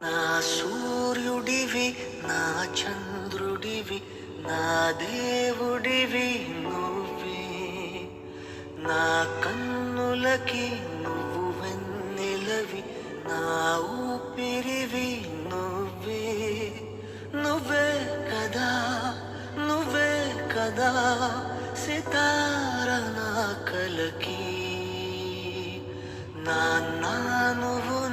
నా సూర్యుడివి, నా చంద్రుడివి, నా దేవుడివి నువ్వే. నా కన్నులకి నువ్వు వెన్నెలవి, నా ఊపిరివి నువ్వే. నువ్వే కదా, నువ్వే కదా సితార నా కలకి. నాన్న నువ్వు